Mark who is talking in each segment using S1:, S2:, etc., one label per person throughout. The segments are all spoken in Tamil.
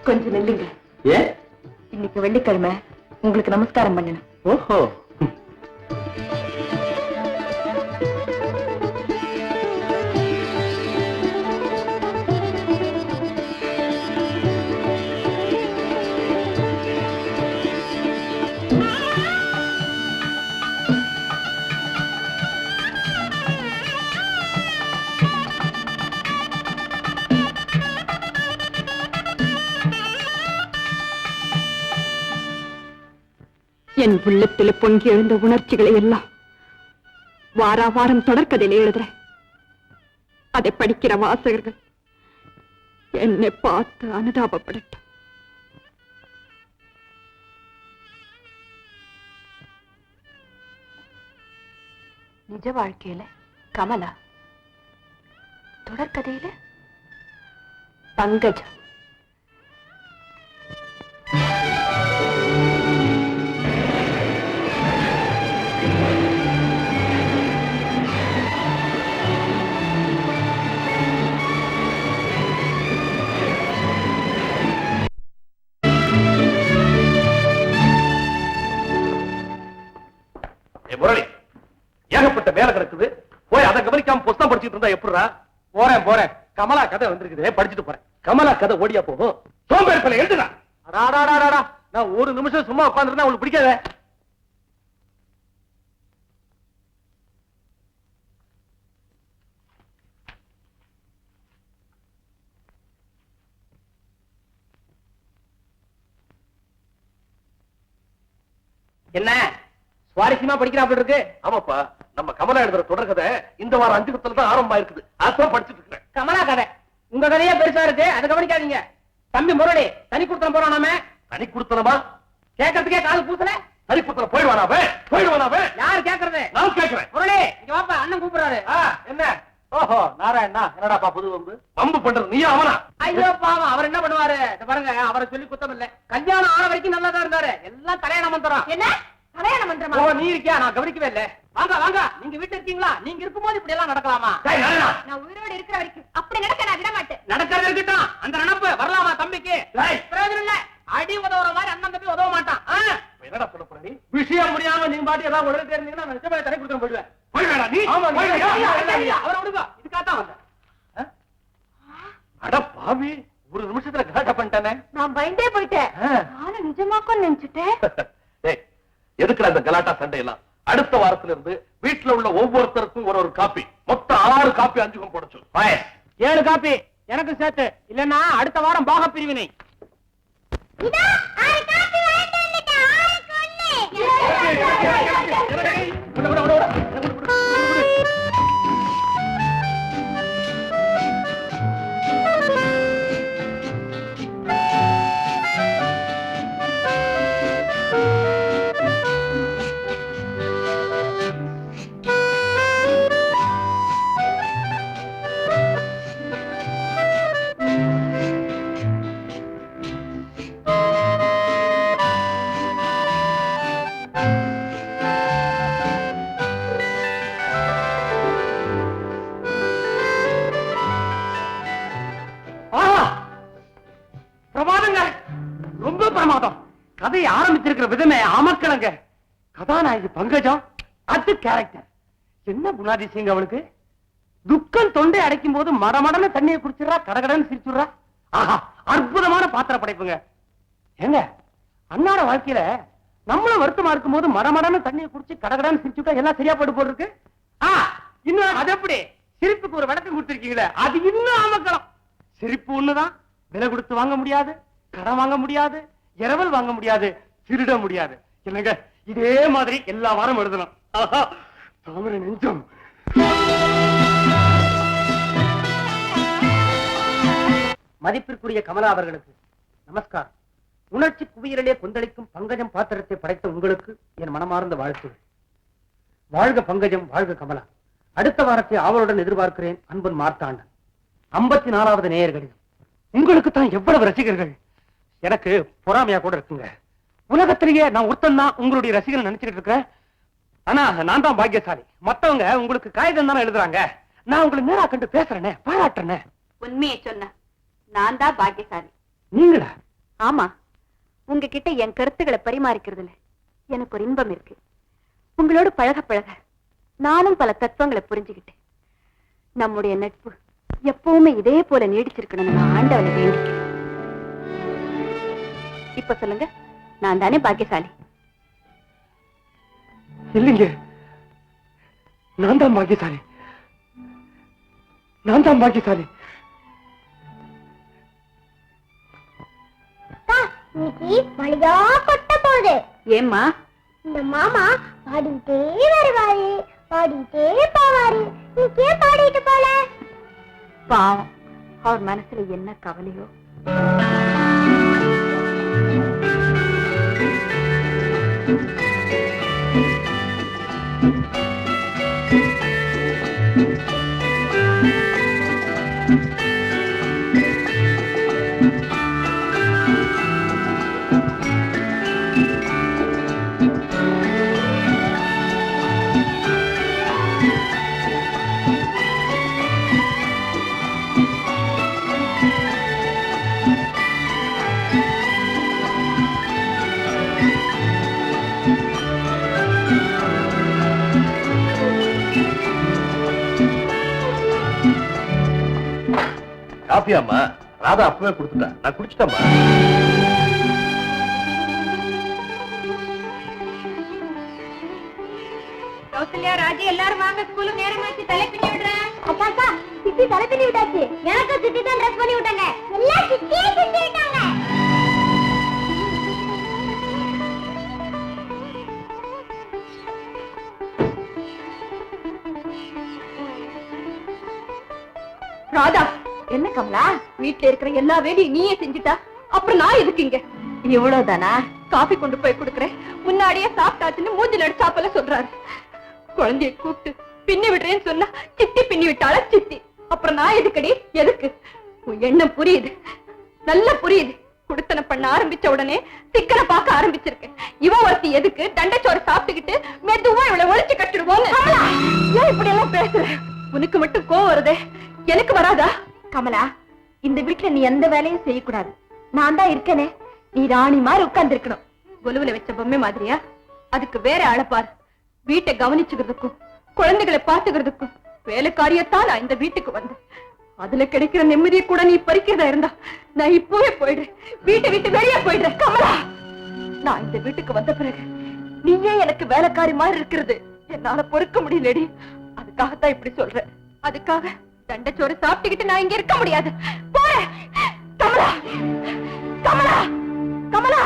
S1: கொஞ்சம் நில்லுங்க.
S2: ஏன்?
S1: இன்னைக்கு வெள்ளிக்கிழமை, உங்களுக்கு நமஸ்காரம் பண்ணணும்.
S2: ஓஹோ.
S1: என் உள்ளத்தில பொங்கி எழுந்த உணர்ச்சிகளை எல்லாம் வாரம் தொடர்கதையில எழுதுறேன். அதை படிக்கிற வாசகர்கள் என்னை பார்த்து அனுதாபப்படட்டும். நிஜ வாழ்க்கையில கமலா, தொடர்கதையில பங்கஜம்.
S2: முரளி, ஏகப்பட்ட வேலை கிடக்குது. போய் அதை கவனிக்காம புஸ்தகம் படிச்சுட்டு இருந்தா எப்படிடா? போறேன். கமலா கதை வந்திருக்குது, படிச்சுட்டு போறேன். கமலா கதை ஓடியா போகும். சோம்பேறித்தலை எழுதுடா. நான் ஒரு நிமிஷம் சும்மா உட்கார்ந்துருந்தா உங்களுக்கு பிடிக்காத.
S3: என்ன சுவாரஸ்யமா படிக்கிறாப்ல இருக்கு?
S2: ஆமாப்பா, நம்ம கமலா எழுதுற தொடர்கதை இந்த வாரம் 5 கத்துல தான் ஆரம்பம் இருக்குது. அதான் படிச்சுட்டு இருக்கேன்.
S3: கமலா கதை உங்க கதையே பெருசா இருக்கு, அதை கவனிக்காதீங்க. தம்பி முரளி தனி கொடுத்தனம் போறான். நாம
S2: தனி கொடுத்தனமா?
S3: கேட்கறதுக்கே காது பூசல.
S2: தனி கொடுத்தன போயிடுவானாவே.
S3: யாரு கேட்கறது?
S2: நான் கேட்கிறேன்.
S3: முரளி இங்க வாப்பா, அண்ணன் கூப்பிடுறாரு.
S2: என்ன? ஓஹோ, நாராயணா, என்னடாப்பா புது வம்பு பண்றது நீயா அவனா?
S3: ஐயோ பாவம், அவர் என்ன பண்ணுவாரு? பாருங்க, அவரை சொல்லி குத்தம் இல்ல. கல்யாணம் ஆன வரைக்கும் நல்லா தான் இருந்தாரு. எல்லாம் கல்யாண மந்திரம். என்ன கல்யாண மந்திரமா? நீ இருக்கியா? நான் கவனிக்கவே இல்ல. வாங்க, நீங்க வீட்டுல இருக்கீங்களா? நீங்க இருக்கும்போது இப்படி எல்லாம் நடக்கலாமா?
S1: நான் உயிரோடு இருக்கிற வரைக்கும் அப்படி நடக்க நான் விட மாட்டேன்.
S3: நடக்கிறது இருக்கட்டும், அந்த நினைப்பு வரலாமா தம்பிக்கு? பிரயோஜனம் இல்ல. அடி உதவுற மாதிரி அண்ணன் தம்பி உதவ மாட்டான்.
S2: என்னடா சொல்ல போற நீ?
S3: விஷயம் முடியாம நீங்க பாட்டு ஏதாவது உடனே தெரிஞ்சீங்கன்னா நான் நிஜமே தடை கொடுத்து போயிடுவேன்.
S2: போய்வேடா நீ?
S3: ஆமா, அவரை விடுங்க. இதுக்காகத்தான் வந்தேன்.
S2: அட பாவி, ஒரு நிமிஷத்துல கலாட்டா பண்ணிட்டானே.
S1: நான் பயந்தே போயிட்டேன். நானும் நிஜமாக்கும் நினைச்சுட்டேன்.
S2: எதுக்குடா இந்த கலாட்டா சண்டை எல்லாம்? அடுத்த வாரத்துல இருந்து வீட்டுல உள்ள ஒவ்வொருத்தருக்கும் ஒரு காப்பி, மொத்தம் 6 காப்பி 5 போட சொல்லு.
S3: 7 காப்பி எனக்கு சேர்த்து, இல்லன்னா அடுத்த வாரம் பாக பிரிவினை. பிரமாதங்க, ரொம்ப பிரமாதம். கதையை ஆரம்பிச்சிருக்கிற விதமே அமக்கலங்க. கதாநாயகி பங்கஜம், அது கேரக்டர். என்ன குணாதிசயங்க அவளுக்கு? துக்கம் தொண்டை அடைக்கும் போது மடமடன்னு தண்ணியை குடிச்சிடறா, கடகடன்னு சிரிச்சுடுறா. ஆஹா, அற்புதமான பாத்திர படைப்புங்க. ஏங்க, அண்ணாட வாழ்க்கையில நம்மளும் வருத்தமா இருக்கும் போது மடமடன்னு தண்ணியை குடிச்சு கடகடன்னு சிரிச்சுட்டா எல்லாம் சரியா போட்டு போயிருக்கு. இன்னும் அது எப்படி சிரிப்புக்கு ஒரு விளக்கம் கொடுத்திருக்கீங்களே, அது இன்னும் அமக்கலம். சிரிப்பு ஒண்ணுதான், விலை கொடுத்து வாங்க முடியாது, கடன் வாங்க முடியாது, இரவல் வாங்க முடியாது, திருட முடியாது. என்னங்க, இதே மாதிரி எல்லா வாரம் எழுதணும். தாமரை நெஞ்சம். மதிப்பிற்குரிய கமலா அவர்களுக்கு நமஸ்காரம். உணர்ச்சி குவியலிலே கொந்தளிக்கும் பங்கஜம் பாத்திரத்தை படைத்த உங்களுக்கு என் மனமார்ந்த வாழ்த்துகள். வாழ்க பங்கஜம், வாழ்க கமலா. அடுத்த வாரத்தை ஆவலுடன் எதிர்பார்க்கிறேன். அன்பன் மார்த்தாண்டன். 54வது நேயர்களில் உங்களுக்கு தான் எவ்வளவு ரசிகர்கள். எனக்கு பொறாமையா கூட இருக்குங்க. உலகத்திலேயே நான் ஒருத்தன் தான் உங்களுடைய ரசிகர்கள் நினைச்சுக்கிட்டு இருக்கிறேன். ஆனா நான் தான் பாக்கியசாலி. மத்தவங்க உங்களுக்கு காகிதம் தானே எழுதுறாங்க. நான் உங்களை நேரா கண்டு பேசுறேனே, பாராட்டுறேனே.
S1: உண்மையை சொன்ன நான் தான் பாக்கியசாலி.
S3: நீங்களா?
S1: ஆமா, உங்ககிட்ட என் கருத்துக்களை பரிமாறிக்கிறதுல எனக்கு ஒரு இன்பம் இருக்கு. உங்களோட பழக பழக நானும் பல தத்துவங்களை புரிஞ்சுக்கிட்டேன். நம்முடைய நட்பு எப்பவுமே இதே போல நீடிச்சிருக்கணும்னு நான் ஆண்டவனை வேண்டிக்கிறேன். இப்ப சொல்லுங்க, நான் தானே பாக்கியசாலி?
S3: இல்லைங்க, நான் தான் பாக்கியசாலி. நான் தான் பாக்கியசாலி.
S1: மழையா கொட்ட போகுது. ஏம்மா? இந்த மாமா பாடிட்டே வருவாரு, பாடிட்டே போவாரு. நீக்கே பாடிட்டு போல. பாவம், அவர் மனசுல என்ன கவலையோ.
S2: காப்பியாம்மா? ராதா அப்பவே கொடுத்துட்டா, நான் குடிச்சிட்டேம்மா.
S1: கௌசல்யா, ராஜி, எல்லாரும் வாங்க, ஸ்கூலுக்கு நேரமாச்சு. தலை பின்னி விடுறேன். அக்கா, சித்தி தலை பின்னி விட்டாச்சு. எனக்கு சித்தி தான் ட்ரெஸ் பண்ணி விட்டாங்க. எல்லாம் சித்தியே பின்னி விட்டாங்க. ராதா, என்ன கமலா, வீட்டுல இருக்கிற எல்லா வேலையும் நீயே செஞ்சுட்டா, அப்புறம் நான் எதுக்குங்க? இவ்வளவுதானா? காபி கொண்டு போய் கொடுக்கறேன், முன்னாடியே சாப்பிட்டாச்சுன்னு மூஞ்சில் அடிச்சாப்பல சொல்றாரு. குழந்தைய கூப்பிட்டு பின்னி விடுறேன்னு சொன்னா சித்தி பின்னி விட்டாளா சித்தி. அப்புறம் நான் எதுக்கடி? எதுக்கு? உன் எண்ணம் புரியுது, நல்லா புரியுது. குடுத்தன பண்ண ஆரம்பிச்ச உடனே சிக்கனை பார்க்க ஆரம்பிச்சிருக்கேன். இவன் ஒருத்தி எதுக்கு தண்டைச்சோறு சாப்பிட்டுக்கிட்டு மெதுவா இவளை ஒழிச்சு கட்டிடுவோன்னு. ஏன் இப்படி எல்லாம் பேசுற? உனக்கு மட்டும் கோவம் வருதே, எனக்கு வராதா? கமலா, இந்த வீட்டுல நீ எந்த வேலையும் செய்யக்கூடாது. நான் தான் இருக்கனே. நீ ராணி மாதிரி உட்கார்ந்து இருக்கணும். கொலுவுல வச்ச பொம்மை மாதிரியா? அதுக்கு வேற அழப்பார். வீட்டை கவனிச்சுக்கிறதுக்கும் குழந்தைகளை பார்த்துக்கிறதுக்கும் வேலைக்காரியத்தான் நான் இந்த வீட்டுக்கு வந்தேன். அதுல கிடைக்கிற நிம்மதியை கூட நீ பறிக்கிறதா இருந்தா நான் இப்பவே போயிடுறேன். வீட்டை விட்டு வெளியே போயிடுறேன். கமலா, நான் இந்த வீட்டுக்கு வந்த பிறகு நீயே எனக்கு வேலைக்காரி மாதிரி இருக்கிறது என்னால பொறுக்க முடியலடி. அதுக்காகத்தான் இப்படி சொல்றேன். அதுக்காக தண்டைச்சோறு சாப்பிட்டுக்கிட்டு நான் இங்க இருக்க முடியாது. போறேன். கமலா, கமலா, கமலா.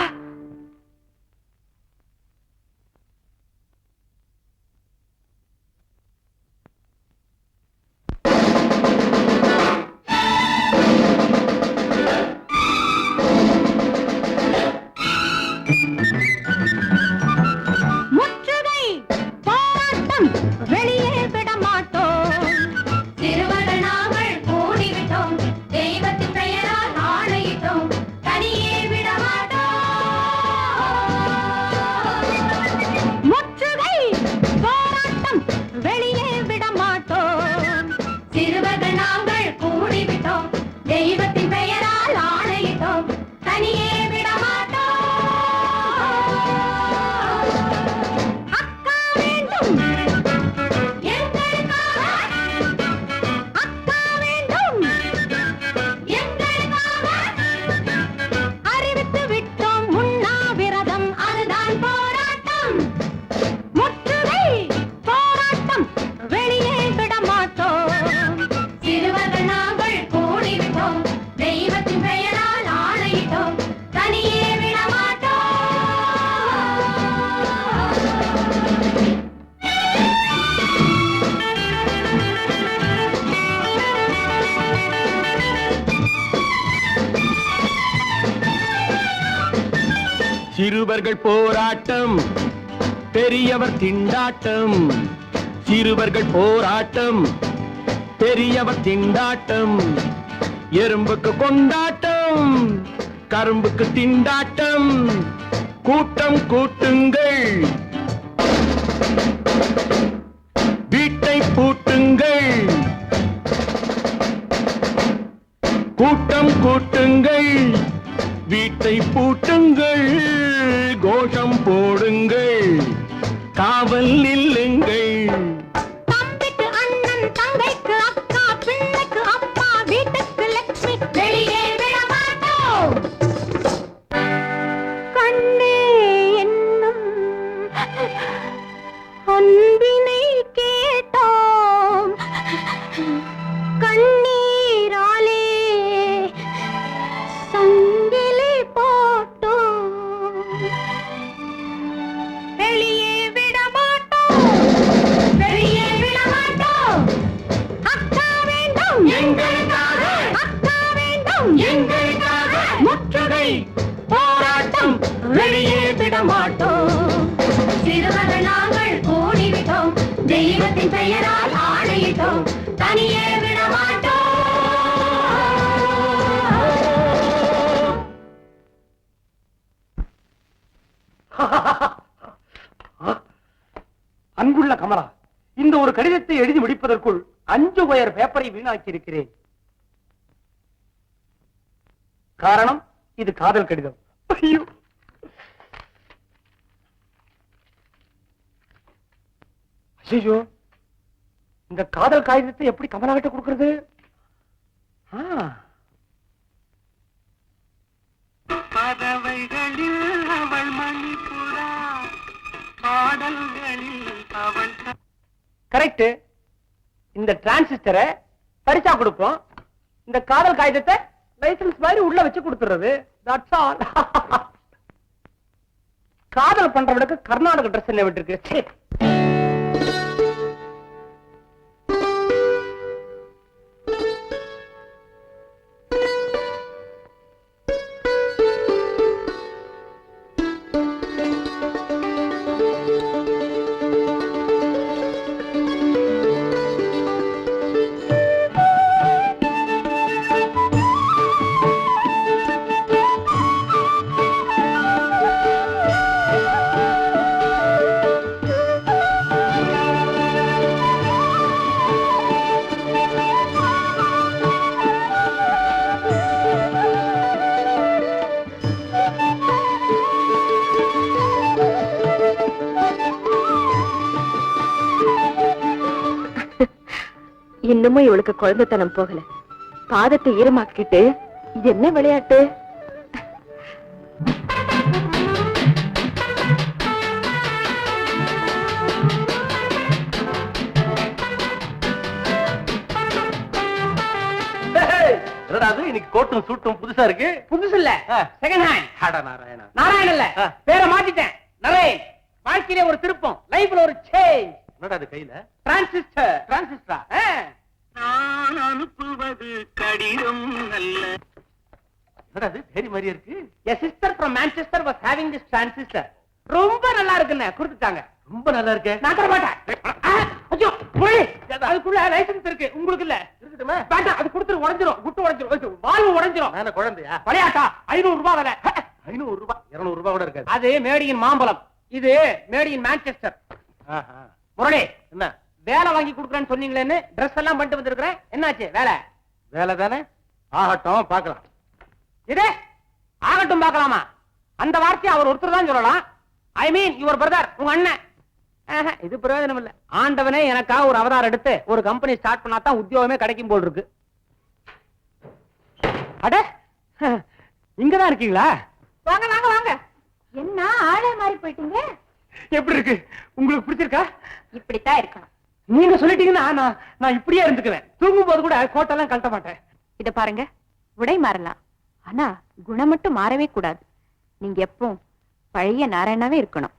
S1: முற்றுகை போராட்டம், வெளியே விட மாட்டோம். திருவண்ணாமல் கூடிவிட்டோம், தெய்வத்தின் பெயரால் ஆணையிட்டோம், தனியே விட மாட்டோம். முற்றுகை போராட்டம், வெளியே விட மாட்டோம். சிறுவர்கள் நாங்கள் கூடிவிட்டோம், தெய்வத்தின் பெயரால் ஆணையிட்டோம், தனியே விட மாட்டோம். அக்கா வேண்டும் எங்களுக்காக, அக்கா வேண்டும் எங்களுக்காக. அறிவித்து விட்டோம் உண்ணாவிரதம், அதுதான் போராட்டம். முற்றுகை போராட்டம், வெளியே விட மாட்டோம். சிறுவர்கள் நாங்கள் கூடிவிட்டோம், தெய்வத்தின் பெயரால் ஆணையிட்டோம், தனியே விட மாட்டோம்.
S3: சிறுவர்கள் போராட்டம், பெரியவர் திண்டாட்டம். சிறுவர்கள் போராட்டம், பெரியவர் திண்டாட்டம். எறும்புக்கு கொண்டாட்டம், கரும்புக்கு திண்டாட்டம். கூட்டம் கூட்டுங்கள், வீட்டை பூட்டுங்கள். கூட்டம் கூட்டுங்கள், வீட்டை
S4: வீட்டை பூட்டுங்கள், கோஷம் போடுங்கள், காவல் நில்லுங்கள்.
S1: தம்பிக்கு அண்ணன், தங்கைக்கு அக்கா, பிள்ளைக்கு அப்பா, வீட்டுக்கு லட்சுமி, வெளியே விட மாட்டோம். கண்ணே என்னும் அன்பினை கேட்டோம், கண்ணீராலே சங்கிலி போட்டோம், வெளியே விட மாட்டோம், வெளியே விட மாட்டோம். அக்கா வேண்டும் எங்களுக்காக, அக்கா வேண்டும் எங்களுக்காக, முற்றுகை போராட்டம், வெளியே விட மாட்டோம். சிறுவர்கள் நாங்கள் கூடிவிட்டோம், தெய்வத்தின் பெயரால் ஆணையிட்டோம், தனியே விட மாட்டோம்.
S3: அன்புள்ள கமலா, இந்த ஒரு கடிதத்தை எழுதி முடிப்பதற்குள் 5 ஒயர் பேப்பரை வீணாக்கி இருக்கிறேன். காரணம், இது காதல் கடிதம். ஐயோ, ஐயோ, இந்த காதல் காகிதத்தை எப்படி கமலா கிட்ட கொடுக்கிறது? பறவைகளில் அவள் மணிப்புறா, பாடல்களில் அவள். கரெக்ட். இந்த டிரான்சிஸ்டரை பரிசா கொடுப்போம், இந்த காதல் காகிதத்தை லைசன்ஸ் மாதிரி உள்ள வச்சு கொடுத்துறது. That's all. காதல் பண்றவனுக்கு கர்நாடக ட்ரெஸ் என்ன விட்டுருக்கு.
S1: இன்னமும் இவளுக்கு குழந்தைத்தனம் போகல. பாதத்தை ஈரமாக்கிட்டு இது என்ன விளையாட்டு?
S2: இன்னைக்கு கோட்டும் சூட்டும் புதுசா இருக்கு.
S3: புதுசு இல்ல, செகண்ட் ஹேண்ட்.
S2: நாராயணா,
S3: நாராயண இல்ல, பேரை மாத்திட்டேன். நரேன். வாழ்க்கையில ஒரு திருப்பம், லைஃப்ல ஒரு சேஞ்ச்.
S2: என்னடா அது கையில?
S3: டிரான்சிஸ்டர். டிரான்சிஸ்டரா?
S4: நான் அனுப்புவது கடிதம் அல்ல.
S2: என்னடா அது தேரி மாதிரியே இருக்கு.
S3: A sister from Manchester was having this transistor. ரொம்ப நல்லா இருக்குன்னு கொடுத்துட்டாங்க.
S2: ரொம்ப நல்லா இருக்கே.
S3: நான் தர மாட்டேன். ஐயோ, முரளி, அதுக்குள்ள லைசன்ஸ் இருக்கு, உங்களுக்கு இல்ல.
S2: இருக்குதுமா?
S3: வேண்டாம், அது கொடுத்துரு, உடைஞ்சிரும், குட்டு உடைஞ்சிரும், வால்வு உடைஞ்சிரும்.
S2: நான் குழந்தையா?
S3: விளையாட்டா? 500 ரூபாய் விலை.
S2: 500 ரூபாய், 200 ரூபாய் கூட இருக்காது.
S3: அது மேடியின் மாம்பழம், இது மேடியின் மான்செஸ்டர். முரளி,
S2: என்ன
S3: வேலை வாங்கி கொடுக்குறேன்னு சொன்னீங்களேன்னு ட்ரெஸ் எல்லாம் பண்ணிட்டு வந்திருக்கிறேன். என்னாச்சு வேலை?
S2: வேலை தானே, ஆகட்டும் பார்க்கலாம்.
S3: இது ஆகட்டும் பார்க்கலாமா? அந்த வார்த்தையை அவர் ஒருத்தர் தான் சொல்லலாம். ஐ மீன் யுவர் பிரதர், உங்க அண்ணன். இது பிரயோஜனம் இல்ல. ஆண்டவனே எனக்காக ஒரு அவதாரம் எடுத்து ஒரு கம்பெனி ஸ்டார்ட் பண்ணாதான் உத்தியோகமே கிடைக்கும் போல் இருக்கு. அட, இங்கதான் இருக்கீங்களா?
S1: வாங்க வாங்க வாங்க. என்ன ஆளே மாறி போயிட்டீங்க?
S3: எப்படி இருக்கு? உங்களுக்கு பிடிச்சிருக்கா?
S1: இப்படித்தான் இருக்கணும்.
S3: நீங்க சொல்லிட்டீங்கன்னா நான் இப்படியே இருந்துக்குவேன். தூங்கும் போது கூட கோட்டெல்லாம் கழட்ட மாட்டேன்.
S1: இத பாருங்க, உடை மாறலாம், ஆனா குணம் மட்டும் மாறவே கூடாது. நீங்க எப்பவும் பழைய நாராயணாவே இருக்கணும்.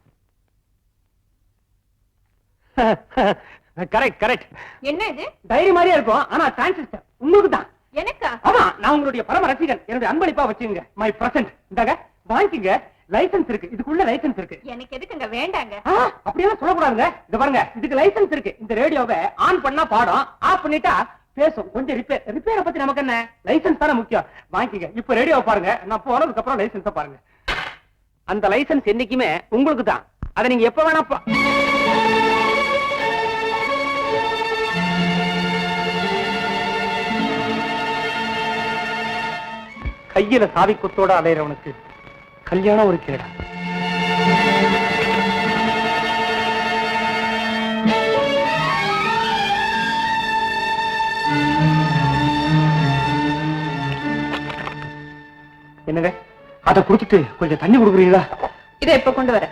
S3: Correct correct.
S1: என்ன இது?
S3: டைரி மாதிரியே இருக்கும், ஆனா டிரான்சிஸ்டர் உங்களுக்கு தான்.
S1: எனக்கா?
S3: ஆமா, நான் உங்களுடைய பரம ரசிகன். என்னுடைய அன்பளிப்பா வச்சுங்க. My present. இந்தாங்க வாங்கிக்கங்க. லைசன்ஸ் இருக்கு, இதுக்குள்ள லைசன்ஸ் இருக்கு.
S1: எனக்கு எதுக்குங்க? வேண்டாங்க.
S3: அப்படியெல்லாம் சொல்லக்கூடாதுங்க. இத பாருங்க, இதுக்கு லைசன்ஸ் இருக்கு. இந்த ரேடியோவை ஆன் பண்ணா பாடம், ஆஃப் பண்ணிட்டா பேசும். கொஞ்சம் ரிப்பேரை பத்தி நமக்கு என்ன? லைசன்ஸ் தானே முக்கியம். வாங்கிக்கங்க. இப்ப ரேடியோவை பாருங்க, நான் போனதுக்கு அப்புறம் லைசன்ஸை பாருங்க. அந்த லைசன்ஸ் என்னைக்குமே உங்களுக்கு தான். அதை நீங்க எப்ப வேணா கையில சாவி குத்தோட அலையறவனுக்கு கல்யாணம் ஒரு கேடா? என்னங்க, அதை குடிச்சிட்டு கொஞ்சம் தண்ணி கொடுக்குறீங்களா?
S1: இதை இப்ப கொண்டு வர.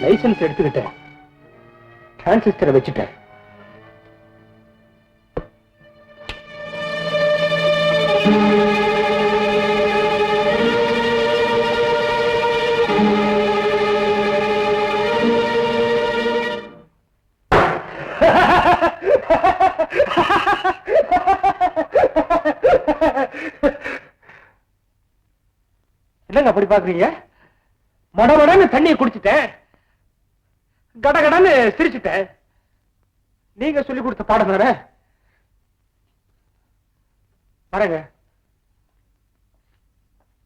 S3: லைசன்ஸ் எடுத்துக்கிட்டேன், டிரான்சிஸ்டரை வச்சுட்டேன். என்னங்க அப்படி பாக்குறீங்க? மடமடன்னு தண்ணியை குடிச்சிட்டேன், கடகடன்னு சிரிச்சுட்டேன். நீங்க சொல்லி கொடுத்த பாடம் தானே. வரங்க.